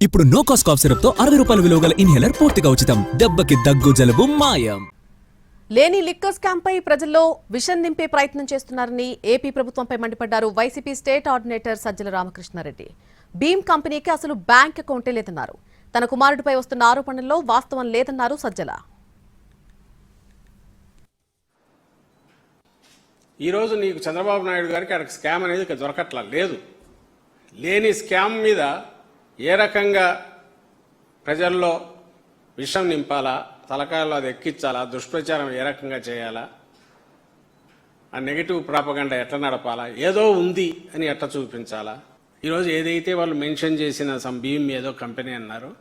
ఇప్పుడు no cost cough syrup తో 60 రూపాయల విలువ గల ఇన్హేలర్ పూర్తిగా ఉచితం. దెబ్బకి దగ్గు జలుబు మాయం. లేని లిక్కర్ స్కామ్ పై ప్రజల్లో విషం నింపే ప్రయత్నం చేస్తున్నారని ఏపీ ప్రభుత్వంపై మండిపడ్డారు వైసీపీ స్టేట్ ఆర్డినేటర్ సజ్జల రామకృష్ణారెడ్డి. భీమ్ కంపెనీకి అసలు బ్యాంక్ అకౌంటే లేదన్నారు. తన కుమారుడిపై వస్తున్న ఆరోపణల్లో వాస్తవం లేదన్నారు సజ్జల. ఈరోజు నీకు చంద్రబాబు నాయుడు గారికి అక్కడ స్కామ్ అనేది ఇక దొరకట్లా లేదు. లేని స్కామ్ మీద ఏ రకంగా ప్రజల్లో విషం నింపాలా, తలకాయల్లో అది ఎక్కించాలా, దుష్ప్రచారం ఏ రకంగా చేయాలా, ఆ నెగిటివ్ ప్రాపగండా ఎట్లా నడపాలా, ఏదో ఉంది అని ఎట్లా చూపించాలా. ఈరోజు ఏదైతే వాళ్ళు మెన్షన్ చేసిన భీమ్ ఏదో కంపెనీ అన్నారో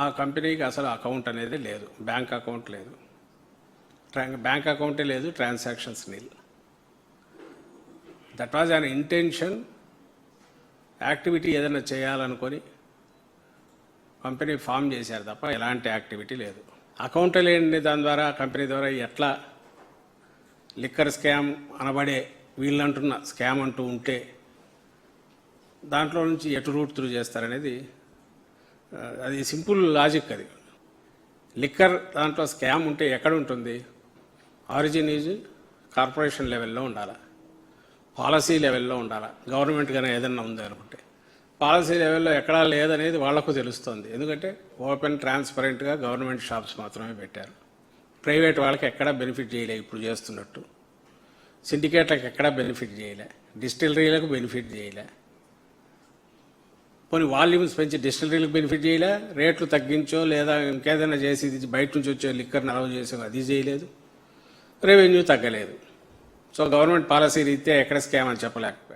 ఆ కంపెనీకి అసలు అకౌంట్ అనేది లేదు, బ్యాంక్ అకౌంట్ లేదు, బ్యాంక్ అకౌంటే లేదు, transactions nil. That was an intention. Activity ఏదైనా చేయాలనుకొని కంపెనీ ఫామ్ చేశారు తప్ప ఎలాంటి యాక్టివిటీ లేదు. అకౌంట్ లేని దాని ద్వారా కంపెనీ ద్వారా ఎట్లా లిక్కర్ స్కామ్ అనబడే వీళ్ళంటున్న స్కామ్ అంటూ ఉంటే దాంట్లో నుంచి ఎటు రూట్ త్రూ చేస్తారనేది అది సింపుల్ లాజిక్. అది లిక్కర్ దాంట్లో స్కామ్ ఉంటే ఎక్కడ ఉంటుంది? ఆరిజిన్ ఈజ్ కార్పొరేషన్ లెవెల్లో ఉండాలి, పాలసీ లెవెల్లో ఉండాలి. గవర్నమెంట్ కానీ ఏదన్నా ఉంది అనుకుంటే పాలసీ లెవెల్లో ఎక్కడా లేదనేది వాళ్లకు తెలుస్తుంది. ఎందుకంటే ఓపెన్ ట్రాన్స్పరెంట్గా గవర్నమెంట్ షాప్స్ మాత్రమే పెట్టారు. ప్రైవేట్ వాళ్ళకి ఎక్కడా బెనిఫిట్ చేయలే, ఇప్పుడు చేస్తున్నట్టు. సిండికేట్లకు ఎక్కడా బెనిఫిట్ చేయలే, డిస్టిలరీలకు బెనిఫిట్ చేయలే. పోనీ వాల్యూమ్స్ పెంచి డిస్టిలరీలకు బెనిఫిట్ చేయలే, రేట్లు తగ్గించో లేదా ఇంకేదైనా చేసి బయట నుంచి వచ్చే లిక్కర్ని అలవ్ చేసో అది చేయలేదు, రెవెన్యూ తగ్గలేదు. సో గవర్నమెంట్ పాలసీ రీత్యా ఎక్కడ స్కామ్ అని చెప్పలేకపోయింది.